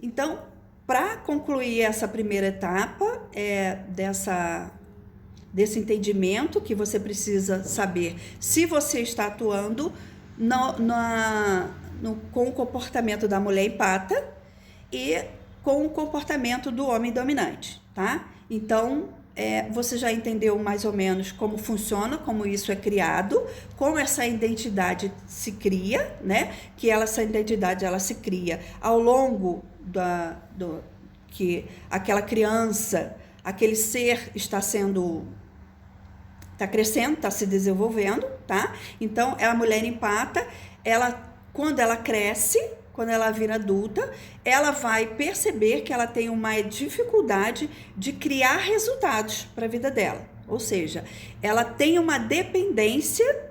Então, para concluir essa primeira etapa desse entendimento, que você precisa saber se você está atuando com o comportamento da mulher empata e com o comportamento do homem dominante, tá? Então, você já entendeu mais ou menos como funciona, como isso é criado, como essa identidade se cria, né? Que essa identidade ela se cria ao longo que aquela criança, aquele ser está crescendo, está se desenvolvendo, tá? Então, a mulher empata, quando ela cresce, quando ela vira adulta, ela vai perceber que ela tem uma dificuldade de criar resultados para a vida dela. Ou seja, ela tem uma dependência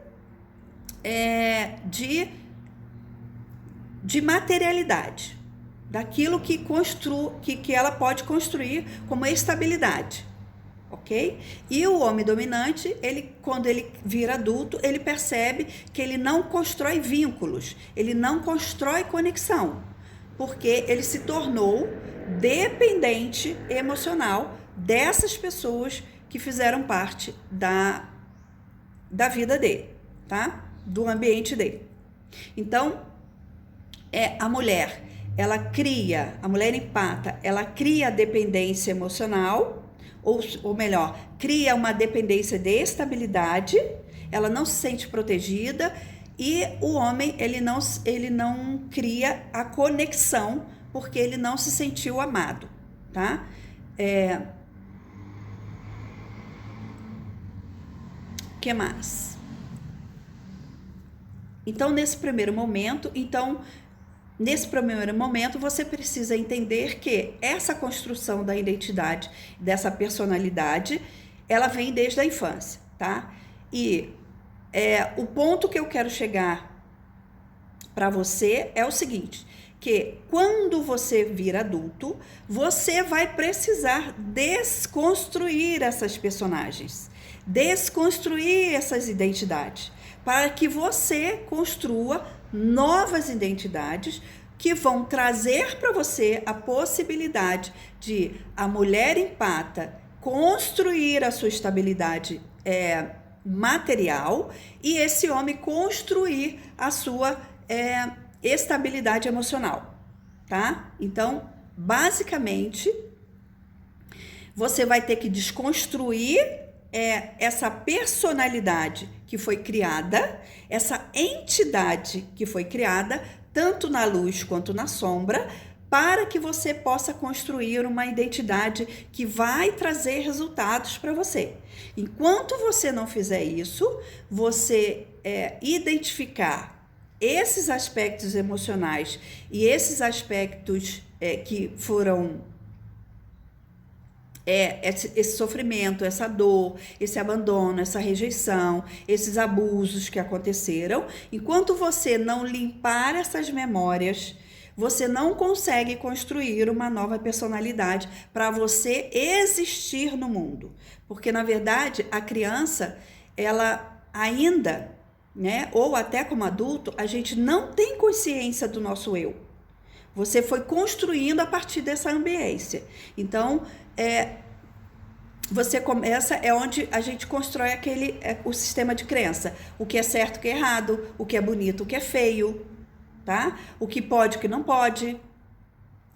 de materialidade, daquilo que ela pode construir como estabilidade. Ok? E o homem dominante, quando ele vira adulto, ele percebe que ele não constrói vínculos, ele não constrói conexão, porque ele se tornou dependente emocional dessas pessoas que fizeram parte da vida dele, tá? Do ambiente dele. Então, a mulher empata, ela cria a dependência emocional, ou melhor, cria uma dependência de estabilidade, ela não se sente protegida, e o homem, ele não cria a conexão, porque ele não se sentiu amado, tá? Que mais? Então, nesse primeiro momento, você precisa entender que essa construção da identidade, dessa personalidade, ela vem desde a infância, tá? E o ponto que eu quero chegar para você é o seguinte, que quando você vira adulto, você vai precisar desconstruir essas personagens, desconstruir essas identidades, para que você construa novas identidades que vão trazer para você a possibilidade de a mulher empata construir a sua estabilidade material e esse homem construir a sua estabilidade emocional, tá? Então, basicamente, você vai ter que desconstruir essa personalidade que foi criada, essa entidade que foi criada, tanto na luz quanto na sombra, para que você possa construir uma identidade que vai trazer resultados para você. Enquanto você não fizer isso, você identificar esses aspectos emocionais e esses aspectos que foram esse sofrimento, essa dor, esse abandono, essa rejeição, esses abusos que aconteceram. Enquanto você não limpar essas memórias, você não consegue construir uma nova personalidade para você existir no mundo. Porque, na verdade, a criança, ela ainda, né, ou até como adulto, a gente não tem consciência do nosso eu. Você foi construindo a partir dessa ambiência. Então, você começa, onde a gente constrói o sistema de crença. O que é certo, o que é errado, o que é bonito, o que é feio, tá? O que pode, o que não pode.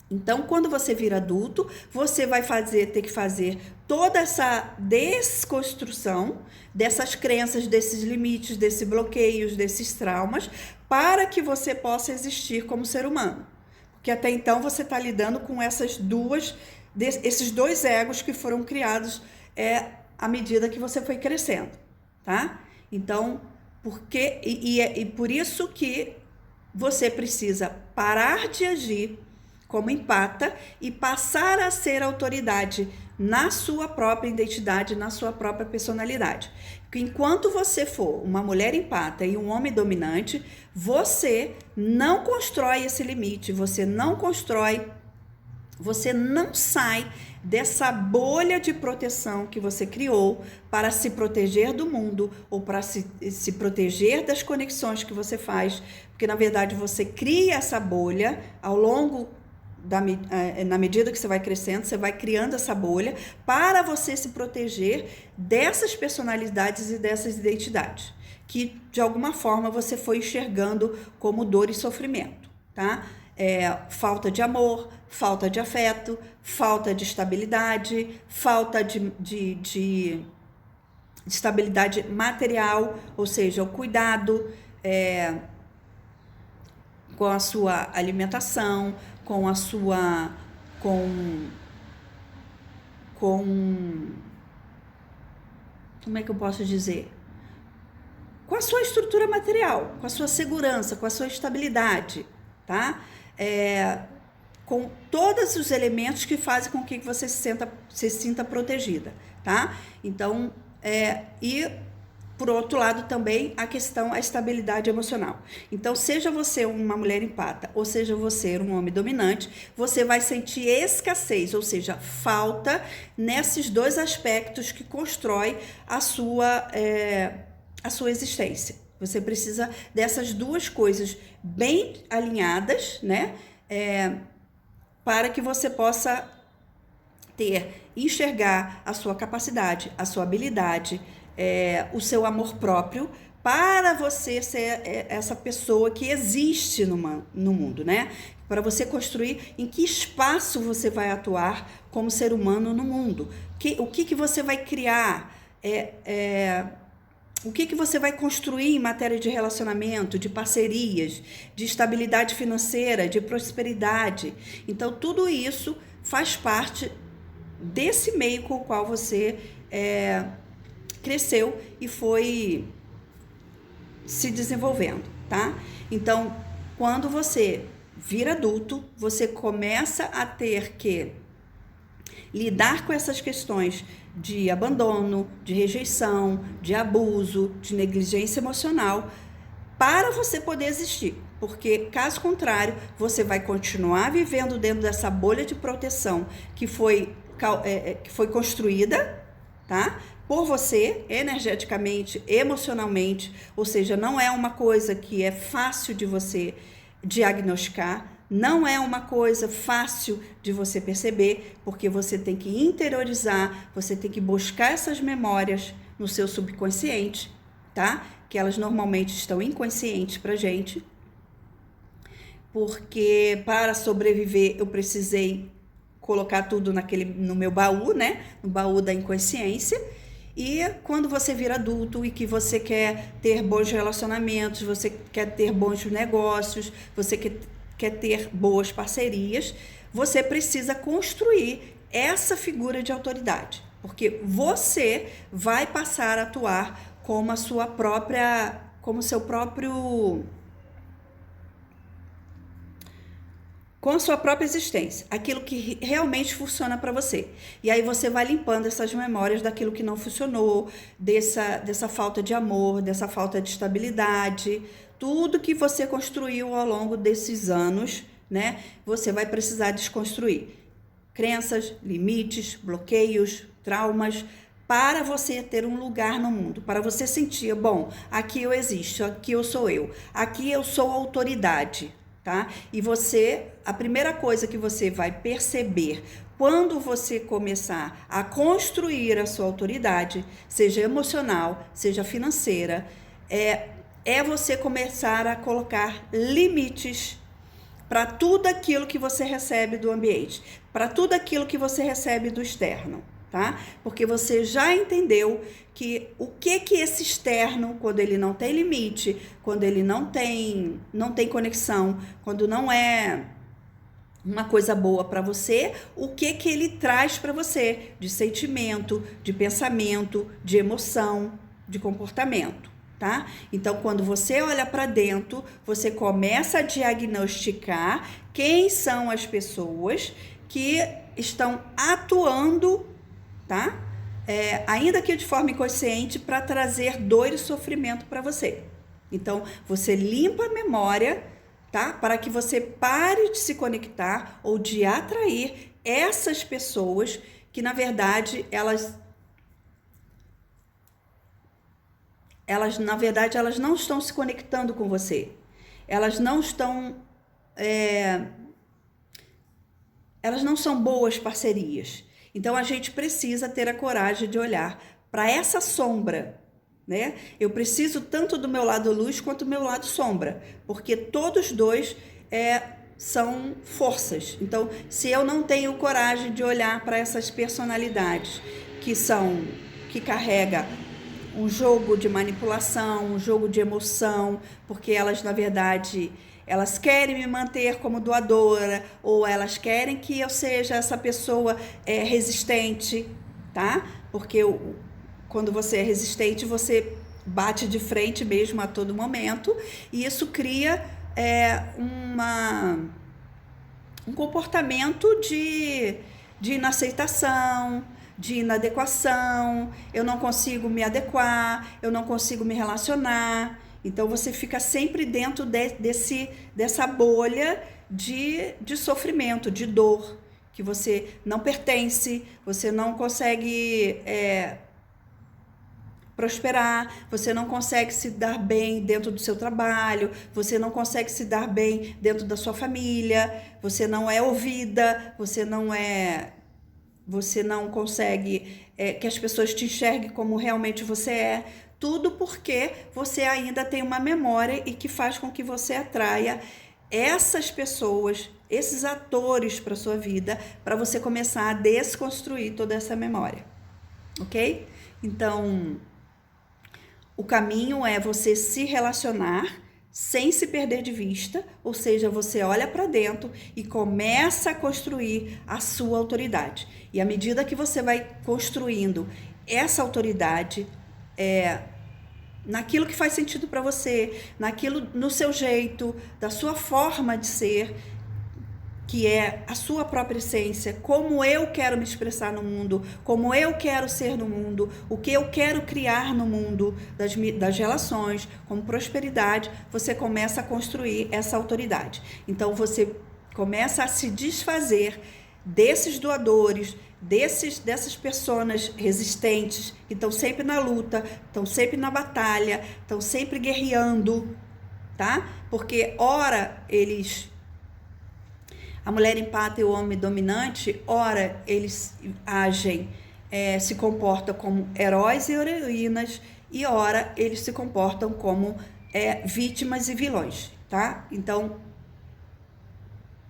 Então, quando você vira adulto, você vai ter que fazer toda essa desconstrução dessas crenças, desses limites, desses bloqueios, desses traumas, para que você possa existir como ser humano. Porque até então você está lidando com esses dois egos que foram criados à medida que você foi crescendo, tá? Então, por isso que você precisa parar de agir como empata e passar a ser autoridade na sua própria identidade, na sua própria personalidade. Porque enquanto você for uma mulher empata e um homem dominante, você não constrói esse limite, você não sai dessa bolha de proteção que você criou para se proteger do mundo ou para se proteger das conexões que você faz, porque na verdade você cria essa bolha ao longo na medida que você vai crescendo, você vai criando essa bolha para você se proteger dessas personalidades e dessas identidades, que de alguma forma você foi enxergando como dor e sofrimento, tá? Falta de amor, falta de afeto, falta de estabilidade, falta de estabilidade material, ou seja, o cuidado com a sua alimentação, com a sua com como é que eu posso dizer? Com a sua estrutura material, com a sua segurança, com a sua estabilidade, tá? Com todos os elementos que fazem com que você se sinta protegida, tá? Então, e por outro lado também a estabilidade emocional. Então, seja você uma mulher empata ou seja você um homem dominante, você vai sentir escassez, ou seja, falta nesses dois aspectos que constrói a sua existência. Você precisa dessas duas coisas bem alinhadas, né? Para que você possa enxergar a sua capacidade, a sua habilidade, o seu amor próprio, para você ser essa pessoa que existe no mundo, né? Para você construir em que espaço você vai atuar como ser humano no mundo. O que você vai criar, o que você vai construir em matéria de relacionamento, de parcerias, de estabilidade financeira, de prosperidade. Então, tudo isso faz parte desse meio com o qual você cresceu e foi se desenvolvendo, tá? Então, quando você vira adulto, você começa a ter que lidar com essas questões de abandono, de rejeição, de abuso, de negligência emocional, para você poder existir. Porque, caso contrário, você vai continuar vivendo dentro dessa bolha de proteção que foi construída, tá? Por você, energeticamente, emocionalmente, ou seja, não é uma coisa que é fácil de você diagnosticar, não é uma coisa fácil de você perceber, porque você tem que interiorizar, você tem que buscar essas memórias no seu subconsciente, tá? Que elas normalmente estão inconscientes pra gente, porque para sobreviver eu precisei colocar tudo no meu baú, né? No baú da inconsciência. E quando você vira adulto e que você quer ter bons relacionamentos, você quer ter bons negócios, você quer ter boas parcerias, você precisa construir essa figura de autoridade, porque você vai passar a atuar como a sua própria, como seu próprio, com a sua própria existência, aquilo que realmente funciona para você. E aí você vai limpando essas memórias daquilo que não funcionou, dessa falta de amor, dessa falta de estabilidade, tudo que você construiu ao longo desses anos, né? Você vai precisar desconstruir crenças, limites, bloqueios, traumas, para você ter um lugar no mundo, para você sentir, bom, aqui eu existo, aqui eu sou eu, aqui eu sou autoridade. Tá? E a primeira coisa que você vai perceber quando você começar a construir a sua autoridade, seja emocional, seja financeira, é você começar a colocar limites para tudo aquilo que você recebe do ambiente, para tudo aquilo que você recebe do externo. Tá? Porque você já entendeu que o que esse externo, quando ele não tem limite, quando ele não tem conexão, quando não é uma coisa boa para você, o que ele traz para você de sentimento, de pensamento, de emoção, de comportamento, tá? Então, quando você olha para dentro, você começa a diagnosticar quem são as pessoas que estão atuando, tá? Ainda que de forma inconsciente, para trazer dor e sofrimento para você. Então, você limpa a memória, tá? Para que você pare de se conectar ou de atrair essas pessoas que, na verdade, elas não estão se conectando com você. Elas não estão elas não são boas parcerias. Então a gente precisa ter a coragem de olhar para essa sombra, né? Eu preciso tanto do meu lado luz quanto do meu lado sombra, porque todos dois são forças. Então, se eu não tenho coragem de olhar para essas personalidades que carrega um jogo de manipulação, um jogo de emoção, porque elas, na verdade, elas querem me manter como doadora, ou elas querem que eu seja essa pessoa resistente, tá? Porque quando você é resistente, você bate de frente mesmo a todo momento, e isso cria um comportamento de inaceitação, de inadequação. Eu não consigo me adequar, eu não consigo me relacionar. Então você fica sempre dentro dessa bolha de sofrimento, de dor, que você não pertence, você não consegue prosperar, você não consegue se dar bem dentro do seu trabalho, você não consegue se dar bem dentro da sua família, você não é ouvida, você não consegue que as pessoas te enxerguem como realmente você é. Tudo porque você ainda tem uma memória e que faz com que você atraia essas pessoas, esses atores para sua vida, para você começar a desconstruir toda essa memória, ok? Então, o caminho é você se relacionar sem se perder de vista, ou seja, você olha para dentro e começa a construir a sua autoridade. E à medida que você vai construindo essa autoridade, naquilo que faz sentido para você, no seu jeito, da sua forma de ser, que é a sua própria essência, como eu quero me expressar no mundo, como eu quero ser no mundo, o que eu quero criar no mundo das relações, como prosperidade, você começa a construir essa autoridade. Então você começa a se desfazer desses doadores, dessas pessoas resistentes, que estão sempre na luta, estão sempre na batalha, estão sempre guerreando, tá? Porque ora a mulher empata e o homem dominante, ora eles agem, se comportam como heróis e heroínas, e ora eles se comportam como vítimas e vilões, tá? Então,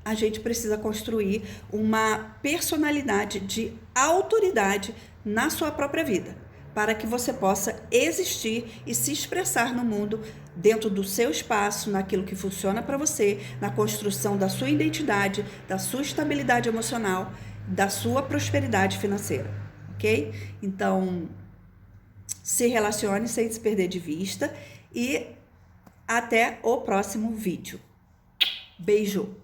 a gente precisa construir uma personalidade de autoridade na sua própria vida, para que você possa existir e se expressar no mundo dentro do seu espaço, naquilo que funciona para você, na construção da sua identidade, da sua estabilidade emocional, da sua prosperidade financeira, ok? Então, se relacione sem se perder de vista e até o próximo vídeo. Beijo!